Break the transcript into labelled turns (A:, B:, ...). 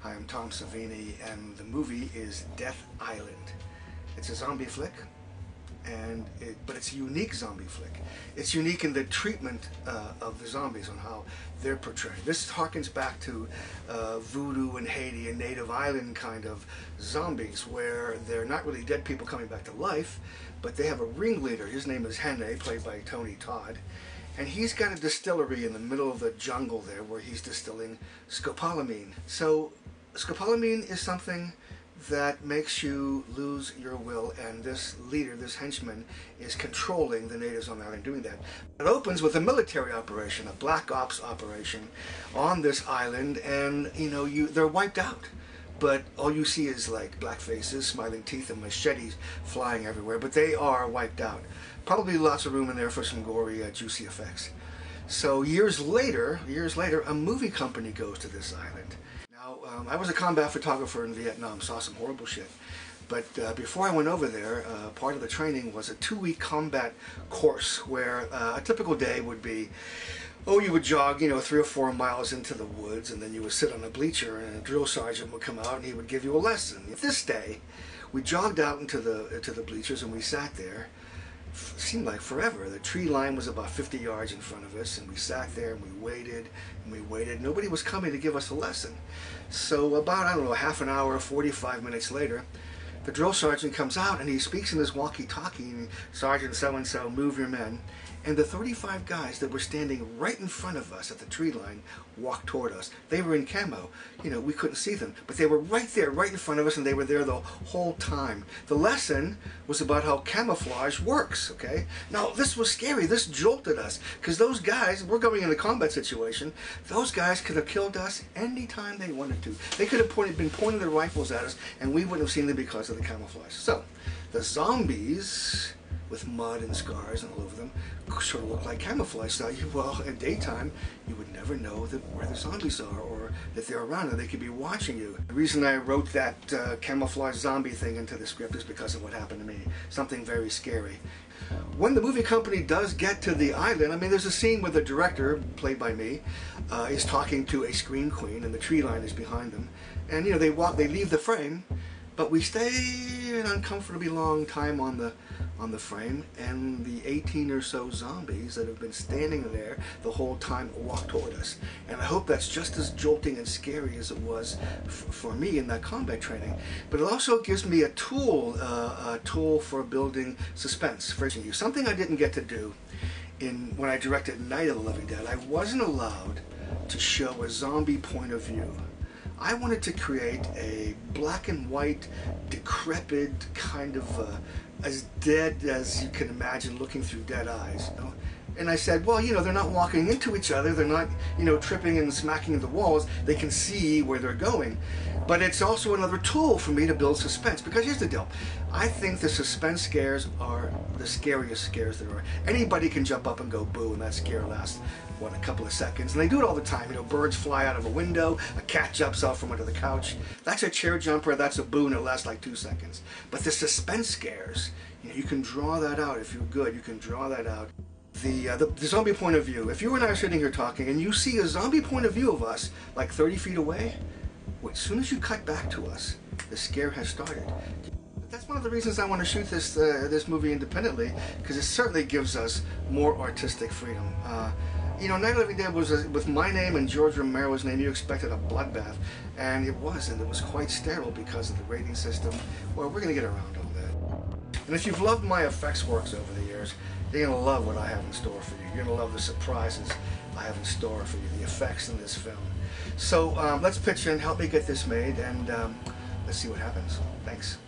A: Hi, I'm Tom Savini, and the movie is Death Island. It's a zombie flick, but it's a unique zombie flick. It's unique in the treatment of the zombies, on how they're portrayed. This harkens back to voodoo in Haiti and native island kind of zombies, where they're not really dead people coming back to life, but they have a ringleader. His name is Henne, played by Tony Todd. And he's got a distillery in the middle of the jungle there where he's distilling scopolamine. So scopolamine is something that makes you lose your will, and this leader, this henchman, is controlling the natives on the island doing that. It opens with a military operation, a black ops operation on this island, and they're wiped out. But all you see is like black faces, smiling teeth, and machetes flying everywhere. But they are wiped out. Probably lots of room in there for some gory, juicy effects. So years later, a movie company goes to this island. Now, I was a combat photographer in Vietnam, saw some horrible shit. But before I went over there, part of the training was a 2-week combat course where a typical day would be, you would jog, 3 or 4 miles into the woods, and then you would sit on a bleacher, and a drill sergeant would come out and he would give you a lesson. This day, we jogged out into the bleachers and we sat there. It seemed like forever. The tree line was about 50 yards in front of us, and we sat there and we waited and we waited. Nobody was coming to give us a lesson. So about, I don't know, half an hour, 45 minutes later, the drill sergeant comes out and he speaks in his walkie-talkie, "Sergeant so-and-so, move your men." And the 35 guys that were standing right in front of us at the tree line walked toward us. They were in camo. We couldn't see them, but they were right there, right in front of us, and they were there the whole time. The lesson was about how camouflage works, okay? Now, this was scary. This jolted us, because those guys, we're going in a combat situation, those guys could have killed us anytime they wanted to. They could have been pointing their rifles at us, and we wouldn't have seen them because of the camouflage. So, the zombies, with mud and scars all over them, sort of look like camouflage. So, in daytime, you would never know where the zombies are, or that they're around, and they could be watching you. The reason I wrote that camouflage zombie thing into the script is because of what happened to me. Something very scary. When the movie company does get to the island, there's a scene where the director, played by me, is talking to a scream queen, and the tree line is behind them. And they leave the frame, but we stay an uncomfortably long time on the frame, and the 18 or so zombies that have been standing there the whole time walk toward us. And I hope that's just as jolting and scary as it was for me in that combat training. But it also gives me a tool for building suspense. For you, something I didn't get to do when I directed Night of the Living Dead. I wasn't allowed to show a zombie point of view. I wanted to create a black and white, decrepit, kind of as dead as you can imagine, looking through dead eyes. And I said, they're not walking into each other, they're not, tripping and smacking the walls, they can see where they're going. But it's also another tool for me to build suspense, because here's the deal. I think the suspense scares are the scariest scares there are. Anybody can jump up and go boo, and that scare lasts, a couple of seconds. And they do it all the time. Birds fly out of a window, a cat jumps out from under the couch. That's a chair jumper, that's a boo, and it lasts like 2 seconds. But the suspense scares, you can draw that out if you're good. You can draw that out. The zombie point of view. If you and I are sitting here talking and you see a zombie point of view of us like 30 feet away, as soon as you cut back to us, the scare has started. That's one of the reasons I want to shoot this movie independently, because it certainly gives us more artistic freedom. Night of the Living Dead was with my name and George Romero's name. You expected a bloodbath, and it wasn't. It was quite sterile because of the rating system. Well, we're going to get around all that. And if you've loved my effects works over the years, you're going to love what I have in store for you. You're going to love the surprises I have in store for you, the effects in this film. So let's pitch in, help me get this made, and let's see what happens. Thanks.